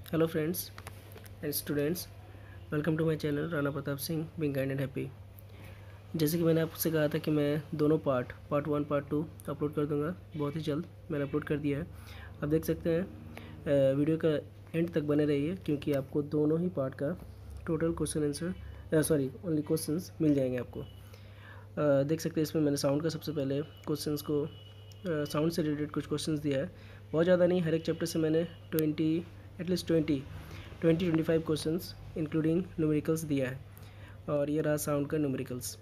Hello friends and students, welcome to my channel Rana Pratap Singh being kind and happy. जैसे कि मैंने आपसे कहा था कि मैं दोनों पार्ट 1 पार्ट 2 अपलोड कर दूंगा बहुत ही जल्द। मैंने अपलोड कर दिया है, आप देख सकते हैं। वीडियो का एंड तक बने रहिए क्योंकि आपको दोनों ही पार्ट का total question answer only questions मिल जाएंगे आपको। देख सकते हैं इसमें मैंने साउंड का सबसे पहले क्वेश्चंस को साउंड से रिलेटेड कुछ क्वेश्चंस दिया है। बहुत ज़्यादा नहीं, हर एक चैप्टर से मैंने एटलीस्ट 20-25 क्वेश्चंस इंक्लूडिंग न्यूमेरिकल्स दिया है। और ये रहा साउंड का न्यूमेरिकल्स।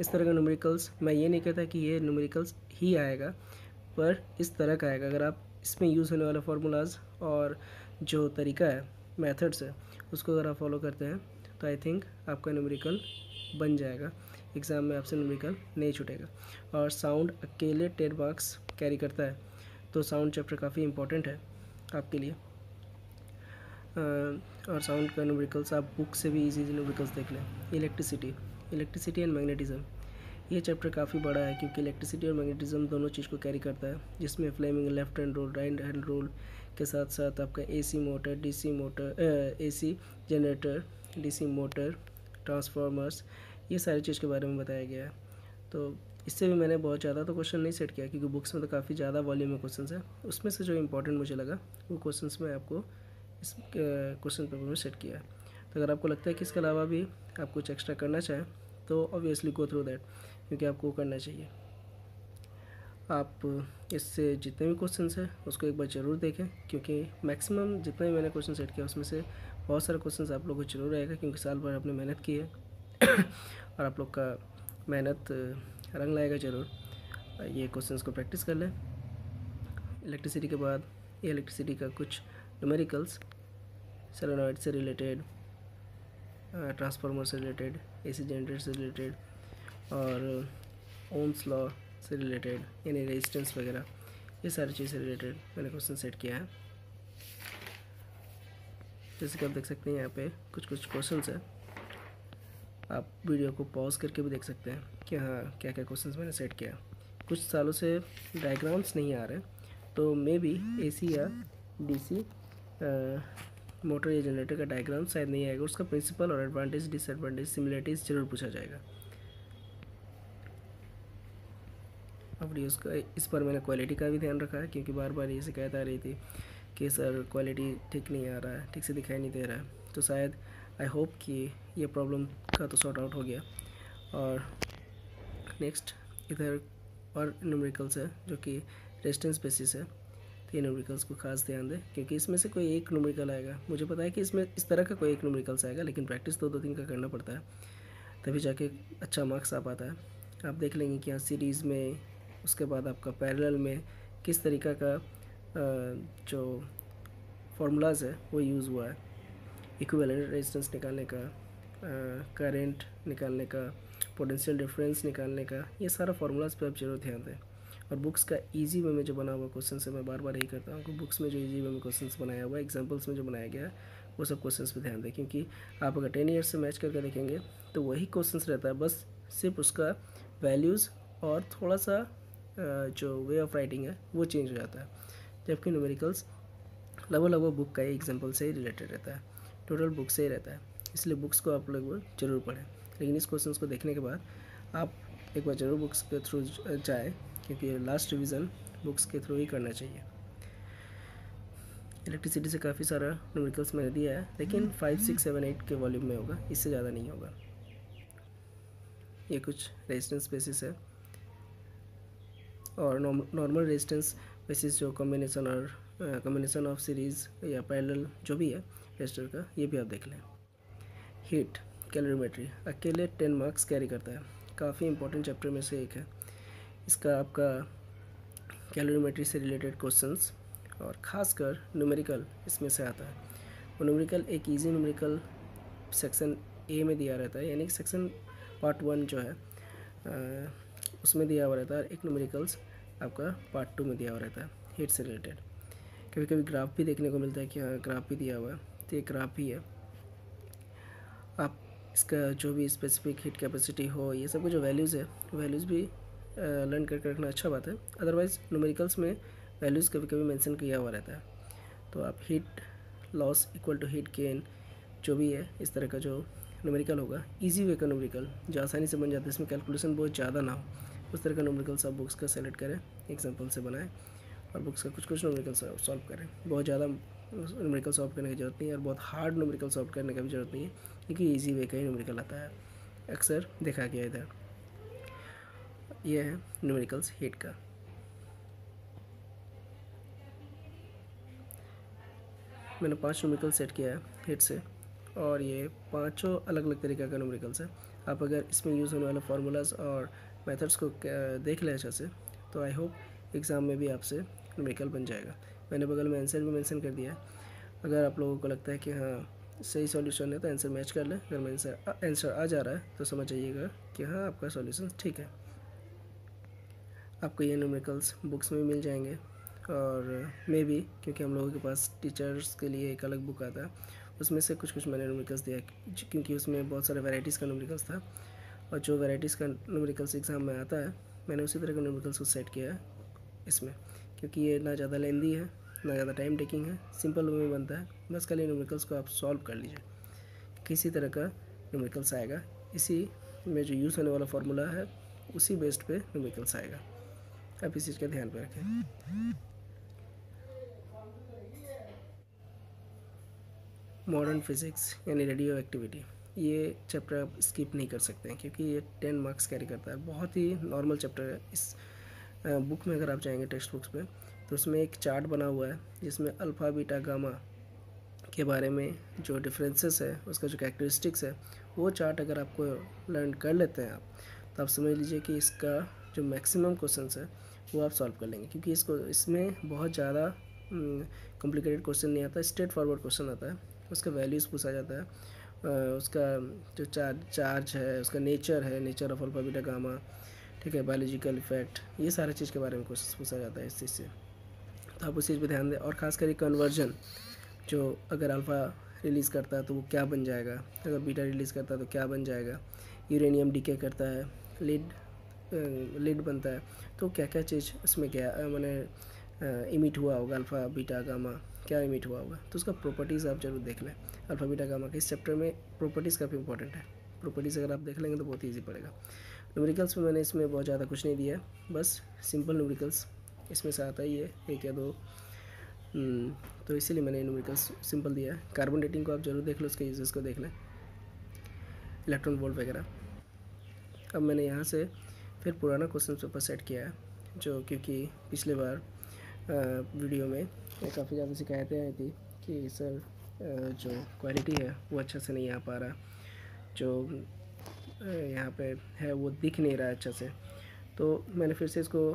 इस तरह का न्यूमेरिकल्स, मैं ये नहीं कहता कि ये न्यूमेरिकल्स ही आएगा, पर इस तरह का आएगा। अगर आप इसमें यूज़ होने वाला फार्मूलाज और जो तरीका है, मेथड्स है, उसको अगर आप फॉलो करते हैं तो आई थिंक आपका न्यूमेरिकल बन जाएगा। एग्ज़ाम में आपसे न्यूमेरिकल नहीं छूटेगा। और साउंड अकेले 10 मार्क्स कैरी करता है, तो साउंड चैप्टर काफ़ी इंपॉर्टेंट है आपके लिए। और साउंड का न्यूमेरिकल्स आप बुक से भी इजी न्यूमेरिकल्स देख लें। इलेक्ट्रिसिटी एंड मैग्नेटिज्म, ये चैप्टर काफ़ी बड़ा है क्योंकि इलेक्ट्रिसिटी और मैग्नेटिज्म दोनों चीज़ को कैरी करता है, जिसमें Fleming left hand rule, right hand rule के साथ साथ आपका AC motor, DC motor, AC generator, DC motor, transformers, ये सारी चीज़ के बारे में बताया गया है। तो इससे भी मैंने बहुत ज़्यादा तो क्वेश्चन नहीं सेट किया क्योंकि बुक्स में तो काफ़ी ज़्यादा वॉल्यूम में क्वेश्चन है। उसमें से जो इंपॉर्टेंट मुझे लगा वो क्वेश्चन मैं आपको इस क्वेश्चन पेपर में सेट किया है। तो अगर आपको लगता है कि इसके अलावा भी आप कुछ एक्स्ट्रा करना चाहें तो ऑब्वियसली गो थ्रू दैट, क्योंकि आपको करना चाहिए। आप इससे जितने भी क्वेश्चंस हैं उसको एक बार ज़रूर देखें, क्योंकि मैक्सिमम जितने भी मैंने क्वेश्चन सेट किया उसमें से बहुत सारे क्वेश्चंस आप लोगों को जरूर आएगा, क्योंकि साल भर आपने मेहनत की है और आप लोग का मेहनत रंग लाएगा ज़रूर। ये क्वेश्चंस को प्रैक्टिस कर लें। इलेक्ट्रिसिटी के बाद ये इलेक्ट्रिसिटी का कुछ न्यूमेरिकल्स, सोलेनॉइड से रिलेटेड, ट्रांसफार्मर से रिलेटेड, एसी जनरेटर से रिलेटेड और ओम्स लॉ से रिलेटेड, यानी रेजिस्टेंस वगैरह, ये सारी चीज़ से रिलेटेड मैंने क्वेश्चन सेट किया है। जैसे कि आप देख सकते हैं यहाँ पे कुछ क्वेश्चन है। आप वीडियो को पॉज करके भी देख सकते हैं कि हाँ क्या क्या क्वेश्चन मैंने सेट किया। कुछ सालों से डायग्राम्स नहीं आ रहे, तो मे बी एसी या डीसी मोटर या जनरेटर का डायग्राम शायद नहीं आएगा, उसका प्रिंसिपल और एडवांटेज, डिसएडवांटेज, सिमिलरिटीज़ जरूर पूछा जाएगा। अब वीडियोज़ का इस पर मैंने क्वालिटी का भी ध्यान रखा है, क्योंकि बार बार ये शिकायत आ रही थी कि सर क्वालिटी ठीक नहीं आ रहा है, ठीक से दिखाई नहीं दे रहा है। तो शायद आई होप कि ये प्रॉब्लम का तो सॉर्ट आउट हो गया। और नेक्स्ट इधर और न्यूमेरिकल्स है जो कि रेजिस्टेंस बेसिस है, तो ये न्यूमेरिकल्स को खास ध्यान दें, क्योंकि इसमें से कोई एक न्यूमेरिकल आएगा। मुझे पता है कि इसमें इस तरह का कोई एक न्यूमेरिकल्स आएगा, लेकिन प्रैक्टिस दो तीन का करना पड़ता है, तभी जाके अच्छा मार्क्स आ पाता है। आप देख लेंगे कि यहाँ सीरीज़ में, उसके बाद आपका पैरेलल में किस तरीक़ा का जो फार्मूलाज है वो यूज़ हुआ है। इक्विवेलेंट रेजिस्टेंस निकालने का, करंट निकालने का, पोटेंशियल डिफरेंस निकालने का, ये सारा फार्मूलाज पे आप जरूर ध्यान दें। और बुक्स का इजी वे में जो बना हुआ क्वेश्चन है, मैं बार बार यही करता हूँ कि बुक्स में जो इजी वे में क्वेश्चन बनाया हुआ है, एग्जाम्पल्स में जो बनाया गया है, वो सब क्वेश्चन पे ध्यान दें। क्योंकि आप अगर 10 ईयर्स से मैच करके देखेंगे तो वही क्वेश्चन रहता है, बस सिर्फ उसका वैल्यूज़ और थोड़ा सा जो वे ऑफ राइटिंग है वो चेंज हो जाता है। जबकि न्यूमेरिकल्स लगभग बुक का एग्जाम्पल से ही रिलेटेड रहता है, टोटल बुक से ही रहता है। इसलिए बुक्स को आप लोग जरूर पढ़ें। लेकिन इस क्वेश्चन को देखने के बाद आप एक बार ज़रूर बुक्स के थ्रू जाएँ, क्योंकि लास्ट रिवीजन बुक्स के थ्रू ही करना चाहिए। इलेक्ट्रिसिटी से काफ़ी सारा न्यूमेरिकल्स मैंने दिया है, लेकिन 5, 6, 7, 8 के वॉल्यूम में होगा, इससे ज़्यादा नहीं होगा। ये कुछ रेजिस्टेंस बेसिस है और नॉर्मल रेजिस्टेंस बेसिस जो कॉम्बिनेशन ऑफ सीरीज़ या पैरेलल जो भी है रेजिस्टर का, ये भी आप देख लें। हीट कैलोरीमेट्री अकेले 10 मार्क्स कैरी करता है, काफ़ी इंपॉर्टेंट चैप्टर में से एक है। इसका आपका कैलोरीमेट्री से रिलेटेड क्वेश्चंस और ख़ासकर न्यूमेरिकल इसमें से आता है। वो न्यूमेरिकल एक इजी न्यूमेरिकल सेक्शन ए में दिया रहता है, यानी कि सेक्शन पार्ट 1 जो है उसमें दिया हुआ रहता है। एक न्यूमेरिकल्स आपका पार्ट 2 में दिया हुआ रहता है हीट से रिलेटेड। कभी कभी ग्राफ भी देखने को मिलता है कि हाँ ग्राफ भी दिया हुआ है, तो ये ग्राफ भी है। आप इसका जो भी स्पेसिफिक हीट कैपेसिटी हो, ये सब जो वैल्यूज़ है, वैल्यूज़ भी लर्न करके रखना अच्छा बात है। अदरवाइज़ न्यूमेरिकल्स में वैल्यूज़ कभी कभी मेंशन किया हुआ रहता है, तो आप heat loss equal to heat gain, जो भी है इस तरह का जो न्यूमेरिकल होगा, इजी वे का न्यूमेरिकल जो आसानी से बन जाता है, इसमें कैलकुलेशन बहुत ज़्यादा ना हो, उस तरह का न्यूमेरिकल्स आप बुक्स का सेलेक्ट करें, एग्जाम्पल से बनाएं और बुक्स का कुछ न्यूमेरिकल सॉल्व करें। बहुत ज़्यादा न्यूमेरिकल सॉल्व करने की ज़रूरत नहीं है और बहुत हार्ड न्यूमेरिकल सॉल्व करने की भी ज़रूरत नहीं है, क्योंकि ईजी वे का ही न्यूमेरिकल आता है, अक्सर देखा गया इधर। यह है न्यूमेरिकल्स हीट का। मैंने 5 न्यूमेरिकल सेट किया है हीट से और ये पांचों अलग अलग तरीक़े का न्यूमेरिकल्स है। आप अगर इसमें यूज़ होने वाले फार्मूलाज और मेथड्स को देख लें अच्छे से, तो आई होप एग्ज़ाम में भी आपसे न्यूमेरिकल बन जाएगा। मैंने बगल में आंसर भी मेंशन कर दिया है। अगर आप लोगों को लगता है कि हाँ सही सॉल्यूशन है तो आंसर मैच कर लें। अगर आंसर आ जा रहा है तो समझ जाइएगा कि हाँ आपका सॉल्यूशन ठीक है। आपको ये न्यूमेरिकल्स बुक्स में मिल जाएंगे और मे बी, क्योंकि हम लोगों के पास टीचर्स के लिए एक अलग बुक आता है, उसमें से कुछ मैंने न्यूमेरिकल्स दिया, क्योंकि उसमें बहुत सारे वैराइटीज़ का न्यूमेरिकल्स था और जो वैराइटीज़ का न्यूमेरिकल्स एग्ज़ाम में आता है, मैंने उसी तरह का न्यूमेरिकल्स को सेट किया है इसमें, क्योंकि ये ना ज़्यादा लेंदी है ना ज़्यादा टाइम टेकिंग है, सिंपल वे में बनता है। बस खाली न्यूमेरिकल्स को आप सॉल्व कर लीजिए, किसी तरह का न्यूमेरिकल्स आएगा, इसी में जो यूज़ होने वाला फार्मूला है उसी बेस्ड पे न्यूमेरिकल्स आएगा। आप इस चीज़ का ध्यान पे रखें। मॉडर्न फिज़िक्स यानी रेडियो एक्टिविटी, ये चैप्टर आप स्किप नहीं कर सकते हैं, क्योंकि ये 10 मार्क्स कैरी करता है। बहुत ही नॉर्मल चैप्टर है। इस बुक में अगर आप जाएंगे टेक्स्ट बुक्स पे, तो उसमें एक चार्ट बना हुआ है जिसमें अल्फ़ा बीटा गामा के बारे में जो डिफरेंसेस है, उसका जो कैरेक्टरिस्टिक्स है, वो चार्ट अगर आपको लर्न कर लेते हैं आप, तो आप समझ लीजिए कि इसका जो मैक्सिमम क्वेश्चंस है वो आप सॉल्व कर लेंगे, क्योंकि इसमें बहुत ज़्यादा कॉम्प्लिकेटेड क्वेश्चन नहीं आता, स्ट्रेट फॉरवर्ड क्वेश्चन आता है। उसका वैल्यूज़ पूछा जाता है, उसका जो चार्ज है, उसका nature of alpha beta gamma, ठीक है, बायोलॉजिकल इफेक्ट, ये सारे चीज़ के बारे में क्वेश्चन पूछा जाता है इस चीज़ से। तो आप उस चीज़ पे ध्यान दें। और ख़ास करके कन्वर्जन, जो अगर अल्फ़ा रिलीज़ करता है तो वो क्या बन जाएगा, अगर बीटा रिलीज़ करता है तो क्या बन जाएगा, यूरेनियम डीके करता है, लीड बनता है, तो क्या क्या चीज़ इसमें क्या मैंने इमिट हुआ होगा, अल्फ़ा बीटा गामा क्या इमिट हुआ होगा, तो उसका प्रॉपर्टीज़ आप जरूर देख लें। अल्फ़ा बीटा गामा के इस चैप्टर में प्रॉपर्टीज़ काफ़ी इंपॉर्टेंट है। प्रॉपर्टीज़ अगर आप देख लेंगे तो बहुत ईजी पड़ेगा। न्यूमेरिकल्स में मैंने इसमें बहुत ज़्यादा कुछ नहीं दिया, बस सिंपल न्यूमेरिकल्स इसमें से आता ही है, एक या दो, तो इसीलिए मैंने न्यूमेरिकल्स सिंपल दिया है। कार्बन डेटिंग को आप जरूर देख लो, उसके यूजेस को देख लें, इलेक्ट्रॉन वोल्ट वगैरह। अब मैंने यहाँ से फिर पुराना क्वेश्चन पेपर सेट किया है, जो क्योंकि पिछले बार वीडियो में काफ़ी ज़्यादा शिकायतें आई थी कि सर जो क्वालिटी है वो अच्छा से नहीं आ पा रहा, जो यहाँ पे है वो दिख नहीं रहा है अच्छा से, तो मैंने फिर से इसको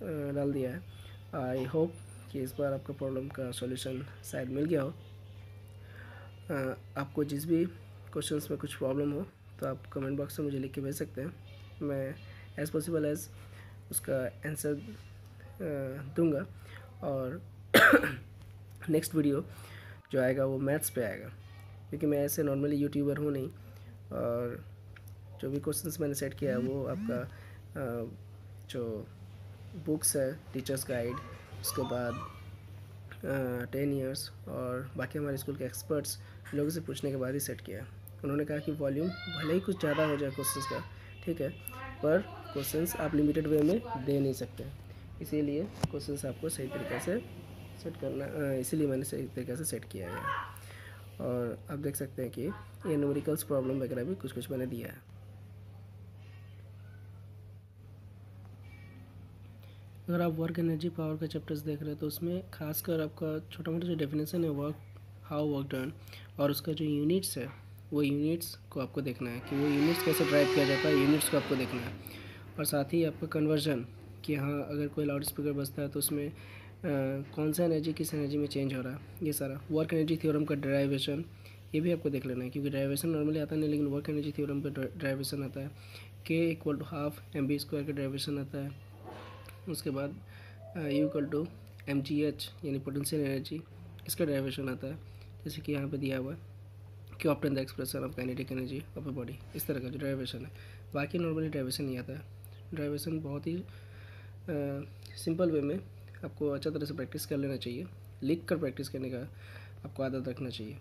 डाल दिया है। आई होप कि इस बार आपका प्रॉब्लम का सॉल्यूशन शायद मिल गया हो। आपको जिस भी क्वेश्चंस में कुछ प्रॉब्लम हो तो आप कमेंट बॉक्स में मुझे लिख के भेज सकते हैं, मैं एज़ पॉसिबल एज़ उसका आंसर दूंगा। और नेक्स्ट वीडियो जो आएगा वो मैथ्स पे आएगा, क्योंकि मैं ऐसे नॉर्मली यूट्यूबर हूँ नहीं, और जो भी क्वेश्चंस मैंने सेट किया है वो आपका जो बुक्स है, टीचर्स गाइड, उसके बाद 10 इयर्स और बाकी हमारे स्कूल के एक्सपर्ट्स लोगों से पूछने के बाद ही सेट किया। उन्होंने कहा कि वॉल्यूम भले ही कुछ ज़्यादा हो जाए क्वेश्चंस का, ठीक है, पर क्वेश्चंस आप लिमिटेड वे में दे नहीं सकते, इसीलिए क्वेश्चंस आपको सही तरीके से सेट करना, इसीलिए मैंने सही तरीके से सेट किया है। और आप देख सकते हैं कि ये न्यूमेरिकल्स प्रॉब्लम वगैरह भी कुछ मैंने दिया है। अगर आप वर्क एनर्जी पावर के चैप्टर्स देख रहे हैं तो उसमें खासकर आपका छोटा मोटा जो डेफिनेशन है वर्क, हाउ वर्क डन, और उसका जो यूनिट्स है वो यूनिट्स को आपको देखना है कि वो यूनिट्स कैसे ड्राइव किया जाता है, यूनिट्स को आपको देखना है। और साथ ही आपका कन्वर्जन, कि हाँ अगर कोई लाउड स्पीकर बजता है तो उसमें कौन सा एनर्जी किस एनर्जी में चेंज हो रहा है, ये सारा वर्क एनर्जी थ्योरम का ड्राइवेशन, ये भी आपको देख लेना है, क्योंकि ड्राइवेशन नॉर्मली आता नहीं, लेकिन वर्क एनर्जी थ्योरम पर ड्राइवेशन आता है। K=12 mv² का ड्राइवेशन आता है। उसके बाद U mgh यानी पोटेंशियल एनर्जी, इसका ड्राइवेशन आता है, जैसे कि यहाँ पे दिया हुआ है कि obtain the expression of kinetic energy of a body, इस तरह का जो ड्राइवेशन है। बाकी नॉर्मली ड्राइवेशन नहीं आता है। ड्राइवेशन बहुत ही सिंपल वे में आपको अच्छा तरह से प्रैक्टिस कर लेना चाहिए, लिख कर प्रैक्टिस करने का आपको आदत रखना चाहिए,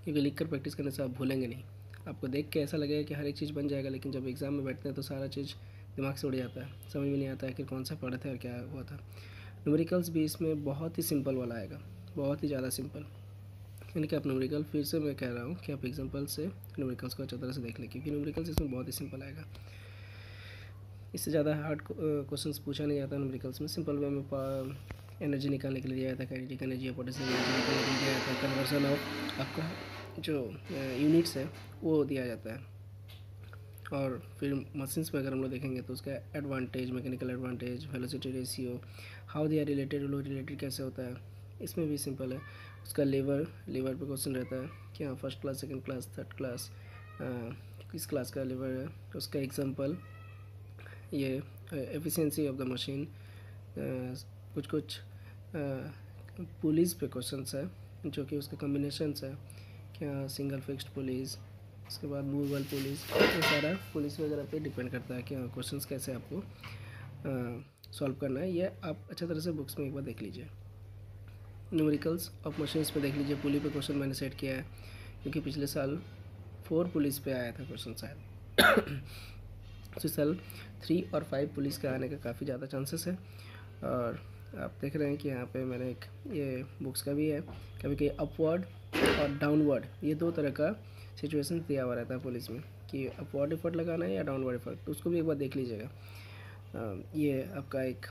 क्योंकि लिख कर प्रैक्टिस करने से आप भूलेंगे नहीं। आपको देख के ऐसा लगेगा कि हर एक चीज़ बन जाएगा, लेकिन जब एग्ज़ाम में बैठते हैं तो सारा चीज़ दिमाग से उड़ जाता है, समझ में नहीं आता है कि कौन सा पढ़े थे और क्या हुआ था। न्यूमेरिकल्स भी इसमें बहुत ही सिंपल वाला आएगा, बहुत ही ज़्यादा सिंपल। यानी कि आप न्यूमेरिकल, फिर से मैं कह रहा हूँ कि आप एग्जाम्पल से न्यूमेरिकल्स को अच्छी तरह से देख लें, क्योंकि न्यूमेरिकल्स इसमें बहुत ही सिंपल आएगा। इससे ज़्यादा हार्ड क्वेश्चंस पूछा नहीं जाता न्यूमेरिकल्स में। सिंपल वे में एनर्जी निकालने के लिए दिया जाता है, काइनेटिक एनर्जी या पोटेंशियल एनर्जी निकालने के लिए दिया जाता है, कन्वर्जन ऑफ आपका जो यूनिट्स है वो दिया जाता है। और फिर मशीन्स में अगर हम लोग देखेंगे तो उसका advantage, mechanical advantage, velocity ratio, how they are related, लोग रिलेटेड कैसे होता है, इसमें भी सिंपल है। उसका लेवर पे क्वेश्चन रहता है कि हाँ first class, second class, third class, किस क्लास का लेवर है, उसका एग्जांपल, ये एफिशिएंसी ऑफ द मशीन, कुछ पुलिस पे क्वेश्चंस है जो कि उसके कॉम्बिनेशंस है, क्या सिंगल फिक्स्ड पुलिस, उसके बाद मूवेबल पुलिस, ये सारा पुलिस वगैरह पे डिपेंड करता है कि हाँ क्वेश्चंस कैसे आपको सॉल्व करना है। ये आप अच्छी तरह से बुक्स में एक बार देख लीजिए। न्यूमेरिकल्स ऑफ मशीन्स पे देख लीजिए। पुली पे क्वेश्चन मैंने सेट किया है क्योंकि पिछले साल 4 पुलिस पे आया था क्वेश्चन शायद। इस साल 3 और 5 पुलिस का आने का काफ़ी ज़्यादा चांसेस है। और आप देख रहे हैं कि यहाँ पे मैंने एक ये बुक्स का भी है, कभी कभी अपवर्ड और डाउनवर्ड, ये 2 तरह का सिचुएशन दिया हुआ रहता है पुलिस में कि अपवर्ड एफर्ट लगाना है या डाउनवर्ड एफर्ट, तो उसको भी एक बार देख लीजिएगा। ये आपका एक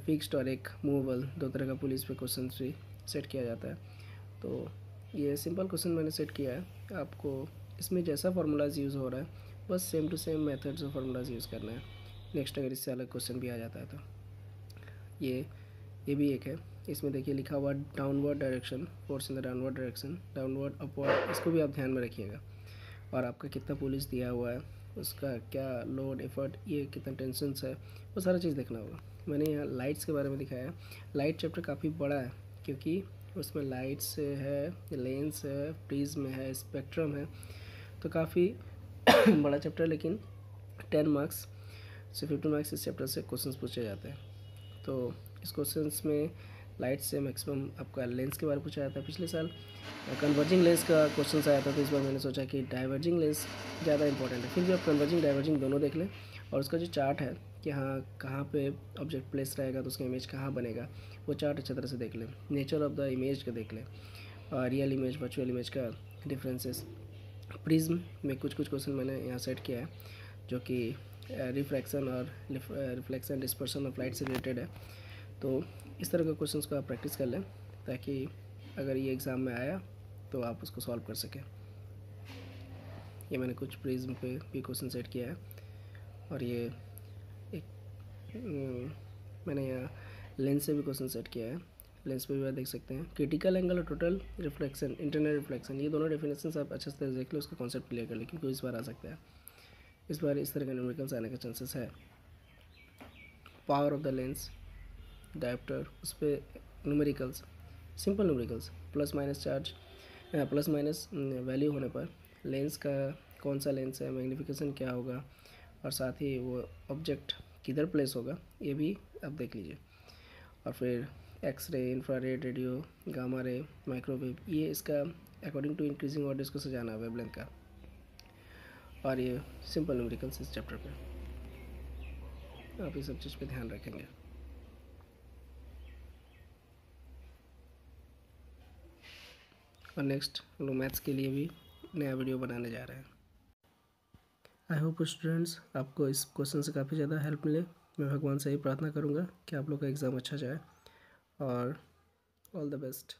फिक्स्ड और एक मूवेबल 2 तरह का पुलिस पे क्वेश्चन भी सेट किया जाता है। तो ये सिंपल क्वेश्चन मैंने सेट किया है, आपको इसमें जैसा फार्मूलाज यूज़ हो रहा है बस same to same methods of formulas use करना है। नेक्स्ट अगर इससे अलग क्वेश्चन भी आ जाता है तो ये भी एक है। इसमें देखिए लिखा हुआ downward direction, force in the downward direction, downward upward, इसको भी आप ध्यान में रखिएगा। और आपका कितना पुलिस दिया हुआ है, उसका क्या लोड एफर्ट, ये कितना टेंशन है, वो सारा चीज़ देखना होगा। मैंने यहाँ लाइट्स के बारे में दिखाया है। लाइट चैप्टर काफ़ी बड़ा है क्योंकि उसमें लाइट्स है, लेंस है, प्रिज्म है, स्पेक्ट्रम है, तो काफ़ी बड़ा चैप्टर। लेकिन 10 मार्क्स से 15 मार्क्स इस चैप्टर से क्वेश्चंस पूछे जाते हैं। तो इस क्वेश्चंस में लाइट से मैक्सिमम आपका लेंस के बारे में पूछा जाता है। पिछले साल कन्वर्जिंग लेंस का क्वेश्चन आया था, तो इस बार मैंने सोचा कि डाइवर्जिंग लेंस ज़्यादा इंपॉर्टेंट है। फिर भी आप कन्वर्जिंग डाइवर्जिंग दोनों देख लें, और उसका जो चार्ट है कि हाँ कहाँ पे ऑब्जेक्ट प्लेस रहेगा तो उसका इमेज कहाँ बनेगा, वो चार्ट अच्छी तरह से देख लें। नेचर ऑफ द इमेज का देख लें, और रियल इमेज वर्चुअल इमेज का डिफरेंसेस। प्रिज्म में कुछ क्वेश्चन मैंने यहाँ सेट किया है जो कि रिफ्रैक्शन और रिफ्लेक्शन डिस्पर्शन ऑफ लाइट से रिलेटेड है। तो इस तरह के क्वेश्चंस को आप प्रैक्टिस कर लें ताकि अगर ये एग्ज़ाम में आया तो आप उसको सॉल्व कर सकें। ये मैंने कुछ प्रिज्म पे भी क्वेश्चन सेट किया है, और ये एक मैंने यहाँ लेंस से भी क्वेश्चन सेट किया है। लेंस पे भी आप देख सकते हैं। क्रिटिकल एंगल और टोटल रिफ्लेक्शन, इंटरनल रिफ्लेक्शन, ये दोनों डेफिनेशन आप अच्छे से देख लो, उसका कॉन्सेप्ट क्लियर कर लें क्योंकि इस बार आ सकता है। इस बार इस तरह के न्यूमेरिकल्स आने का चांसेस है। Power of the lens, dioptre, उस पर numericals, simple numericals, plus minus charge, plus minus value होने पर लेंस का कौन सा लेंस है, मैग्नीफिकेशन क्या होगा, और साथ ही वो ऑब्जेक्ट किधर प्लेस होगा, ये भी आप देख लीजिए। और फिर X ray, infrared, radio, gamma ray, microwave, ये इसका अकॉर्डिंग टू इंक्रीजिंग ऑर्डर इसको सजाना है वेवलेंथ का। और ये सिंपल न्यूमेरिकल्स इस चैप्टर पे आप ये सब चीज़ पे ध्यान रखेंगे। और नेक्स्ट हम लोग मैथ्स के लिए भी नया वीडियो बनाने जा रहे हैं। आई होप स्टूडेंट्स आपको इस क्वेश्चन से काफ़ी ज़्यादा हेल्प मिले। मैं भगवान से ही प्रार्थना करूँगा कि आप लोग का एग्ज़ाम अच्छा जाए, और ऑल द बेस्ट।